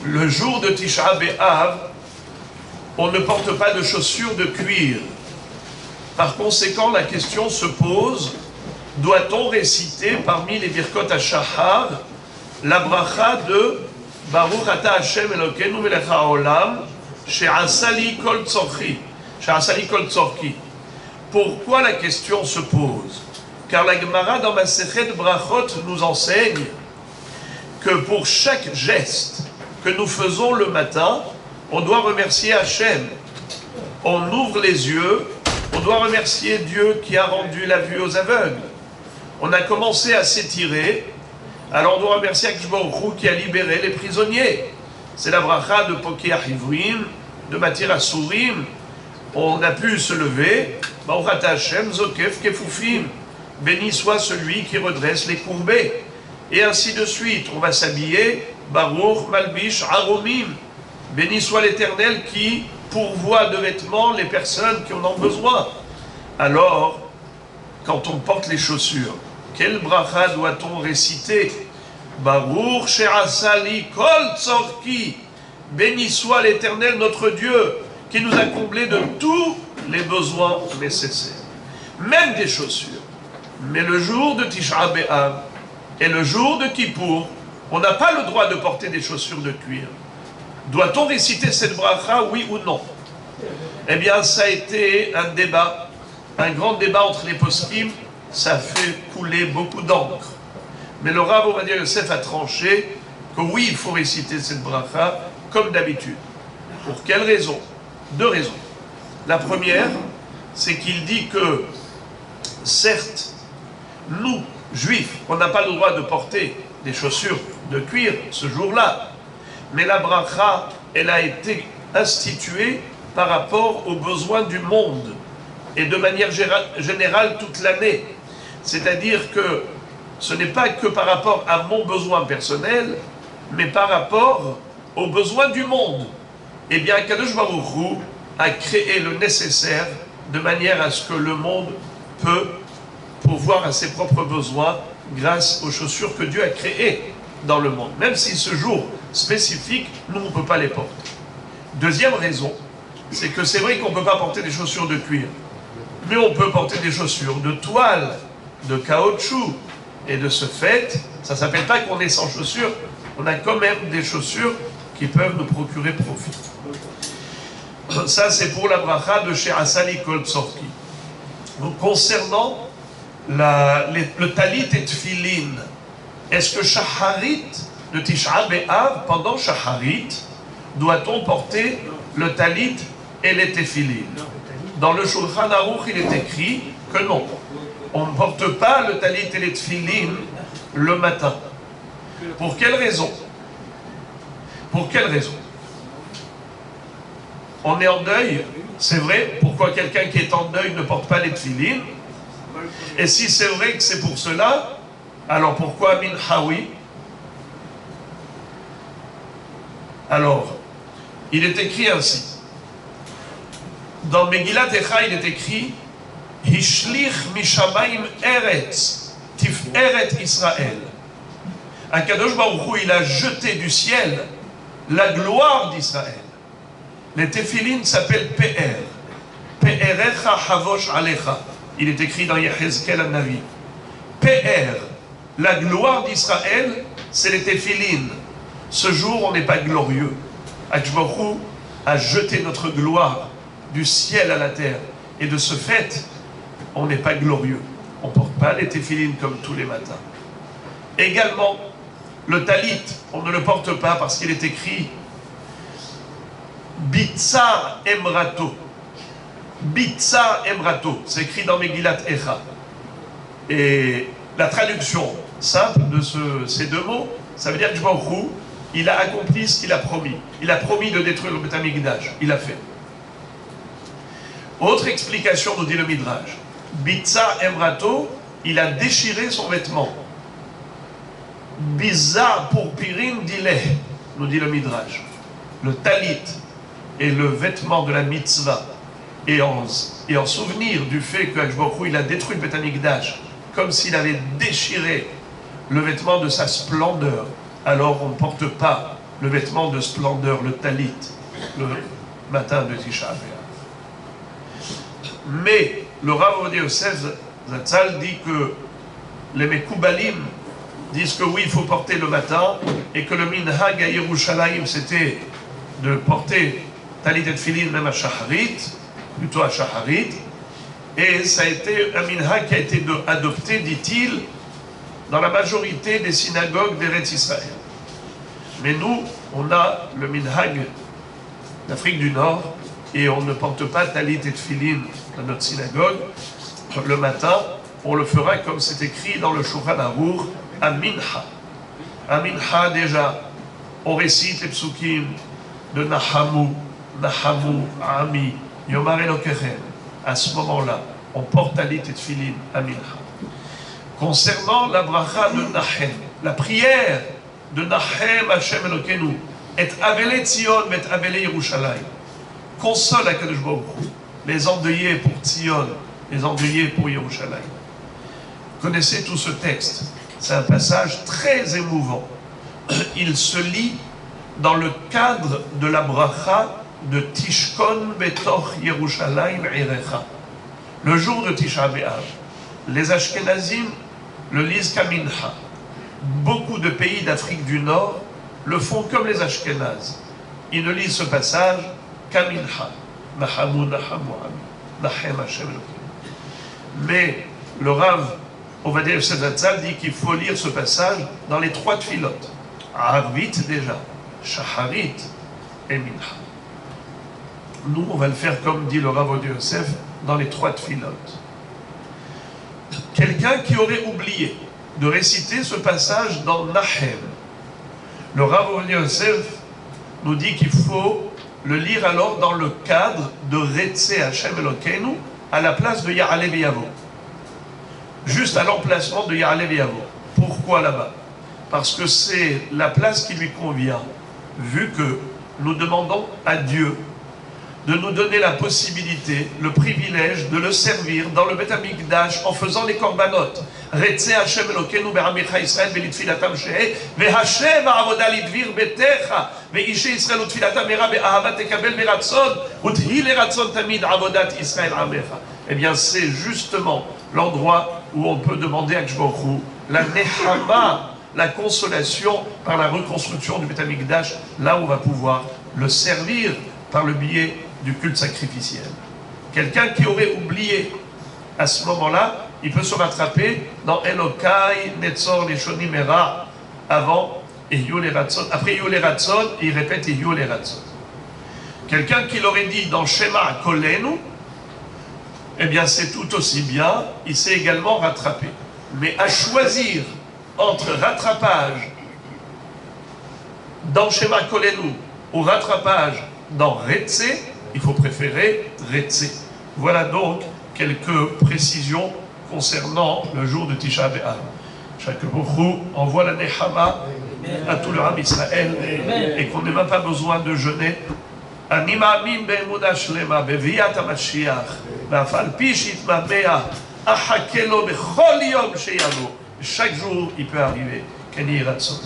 le jour de Tisha B'Av, on ne porte pas de chaussures de cuir. Par conséquent, la question se pose, doit-on réciter parmi les Birkot HaShahar la bracha de Baruch Ata Hashem Elokeinu Melech HaOlam She'asa li kol tzorki. Pourquoi la question se pose? Car la Gemara dans Masechet Brachot nous enseigne que pour chaque geste que nous faisons le matin, on doit remercier Hachem. On ouvre les yeux, on doit remercier Dieu qui a rendu la vue aux aveugles. On a commencé à s'étirer, alors on doit remercier Akadosh Baruch Hu qui a libéré les prisonniers. C'est la bracha de Pokeach Ivrim, de Matir Asurim. On a pu se lever, Baruch Ata Hashem Zokef Kefufim. Béni soit celui qui redresse les courbés. Et ainsi de suite, on va s'habiller, Baruch Malbish Aromim. Béni soit l'Éternel qui pourvoit de vêtements les personnes qui en ont besoin. Alors, quand on porte les chaussures, quelle bracha doit-on réciter? Baruch She'asa li kol tzorki. Béni soit l'Éternel notre Dieu qui nous a comblés de tous les besoins nécessaires, même des chaussures. Mais le jour de Tisha B'Av et le jour de Kippour, on n'a pas le droit de porter des chaussures de cuir. Doit-on réciter cette bracha, oui ou non? Eh bien, ça a été un débat, un grand débat entre les poskim. Ça a fait couler beaucoup d'encre. Mais le Rav Ovadia Yosef a tranché que oui, il faut réciter cette bracha comme d'habitude. Pour quelle raison? Deux raisons. La première, c'est qu'il dit que, certes, nous, juifs, on n'a pas le droit de porter des chaussures de cuir ce jour-là. Mais la bracha, elle a été instituée par rapport aux besoins du monde et de manière générale toute l'année. C'est-à-dire que ce n'est pas que par rapport à mon besoin personnel, mais par rapport aux besoins du monde. Eh bien, Akadosh Baruch Hu a créé le nécessaire de manière à ce que le monde peut pourvoir à ses propres besoins grâce aux chaussures que Dieu a créées dans le monde. Même si ce jour spécifique, nous, on ne peut pas les porter. Deuxième raison, c'est que c'est vrai qu'on ne peut pas porter des chaussures de cuir, mais on peut porter des chaussures de toile, de caoutchouc, et de ce fait, ça ne s'appelle pas qu'on est sans chaussures, on a quand même des chaussures qui peuvent nous procurer profit. Ça, c'est pour la bracha de She'asa li kol tzorki. Donc, concernant le talit et tfilin, est-ce que Shacharit de Tisha B'Av, pendant Shacharit, doit-on porter le talit et les tefilin? Dans le Shulchan Aruch, il est écrit que non. On ne porte pas le talit et les tefilin le matin. Pour quelle raison? Pour quelle raison? On est en deuil, c'est vrai. Pourquoi quelqu'un qui est en deuil ne porte pas les tefilin? Et si c'est vrai que c'est pour cela, alors pourquoi Minhawi? Alors, il est écrit ainsi. Dans Megillat Echa, il est écrit Hishlich mishamayim eretz tiferet Israël. Akadosh Baruch Hu, il a jeté du ciel la gloire d'Israël. Les tefilin s'appellent Pe'er. Pe'erecha havosh alecha. Il est écrit dans Yehezkel Navi. Pe'er, la gloire d'Israël, c'est les tefilin. Ce jour, on n'est pas glorieux. Akadosh Baruch Hu a jeté notre gloire du ciel à la terre. Et de ce fait, on n'est pas glorieux. On ne porte pas les tefilin comme tous les matins. Également, le talit, on ne le porte pas parce qu'il est écrit Bitsa Emrato. Bitsa Emrato, c'est écrit dans Megillat Echa. Et la traduction simple de ces deux mots, ça veut dire que Baruch Hu, il a accompli ce qu'il a promis. Il a promis de détruire le Beth Amikdash. Il a fait. Autre explication, nous dit le Midrash. Bitsa Emrato, il a déchiré son vêtement. Biza pour Pirin dileh, nous dit le Midrash. Le talit est le vêtement de la mitzvah. Et en souvenir du fait que il a détruit le Beth Amikdash, comme s'il avait déchiré le vêtement de sa splendeur, alors on ne porte pas le vêtement de splendeur, le talit, le matin de Tisha B'Av. Mais le Rav Ovadia Yosef Zatzal dit que les Mekoubalim disent que oui, il faut porter le matin, et que le minhag à Yerushalayim, c'était de porter talit et tefillin même à Shacharit, plutôt à Shacharit, et ça a été un minhag qui a été adopté, dit-il, dans la majorité des synagogues d'Eretz Israël. Mais nous, on a le minhag d'Afrique du Nord, et on ne porte pas talit et tefillin dans notre synagogue le matin. On le fera comme c'est écrit dans le Shulchan Aruch, à Mincha. À Mincha, déjà, on récite les psukim de Nahamu, Ami, Yomar Elokechem. À ce moment-là, on porte talit et tefillin à Mincha. Concernant la bracha de Nahem, la prière de Nahem Hashem Elokenu, et Avele Tzion, et Avele Yerushalayim, console à Kadosh Baruch Hu, les endeuillés pour Tzion, les endeuillés pour Yerushalayim. Vous connaissez tout ce texte, c'est un passage très émouvant. Il se lit dans le cadre de la bracha de Tishkon Betoch Yerushalayim Erecha. Le jour de Tisha B'Av, les Ashkenazim le lisent Kamincha. Beaucoup de pays d'Afrique du Nord le font comme les Ashkenazes. Ils ne lisent ce passage Kamincha. Nahamu, Nahamu, Nahem Hashem Elokeinu. Mais le Rav Ovadia Yosef Zatzal dit qu'il faut lire ce passage dans les 3 tfilotes. Arvit déjà, Shacharit et Mincha. Nous, on va le faire comme dit le Rav Ovadia Yosef, dans les 3 tfilotes. Quelqu'un qui aurait oublié de réciter ce passage dans Nahem, le Rav Ovadia Yosef nous dit qu'il faut le lire alors dans le cadre de Retze Hashem Elokeinu à la place de Ya'aleh V'Yavo. Juste à l'emplacement de Ya'aleh V'Yavo. Pourquoi là-bas? Parce que c'est la place qui lui convient, vu que nous demandons à Dieu de nous donner la possibilité, le privilège de le servir dans le Beth Amikdash en faisant les korbanot. Retze Hashem Elokeinu be'amicha Israël ve'litfilatam she'eh ve'Hashem ha'avoda lidvir betecha ve'ishe Israël u'tfilatam mera be'ahavat tekabel meratzon u'thi leratzon tamid avodat Israël amecha. Eh bien, c'est justement l'endroit où on peut demander à Kshbochou la nechama, la consolation par la reconstruction du Beth Amikdash, là où on va pouvoir le servir par le biais du culte sacrificiel. Quelqu'un qui aurait oublié à ce moment-là, il peut se rattraper dans Elokai, Netzor, Leshonim, Era, avant Ehyou le Ratzon. Après Ehyou le Ratzon, il répète Ehyou le Ratzon. Quelqu'un qui l'aurait dit dans Shema Kolenu, eh bien c'est tout aussi bien, il s'est également rattrapé. Mais à choisir entre rattrapage dans Shema Kolenu ou rattrapage dans Retze, il faut préférer Retze. Voilà donc quelques précisions concernant le jour de Tisha B'Av. Chaque Bourou envoie la Nechama à tout le Ram Israël et qu'on n'ait même pas besoin de jeûner. Ani ma'amin be'emunah shlema beviat HaMashiach ve'af al pi shitmamea achake lo bechol yom sheyavo. Chaque jour, il peut arriver. Ken Yiratzon.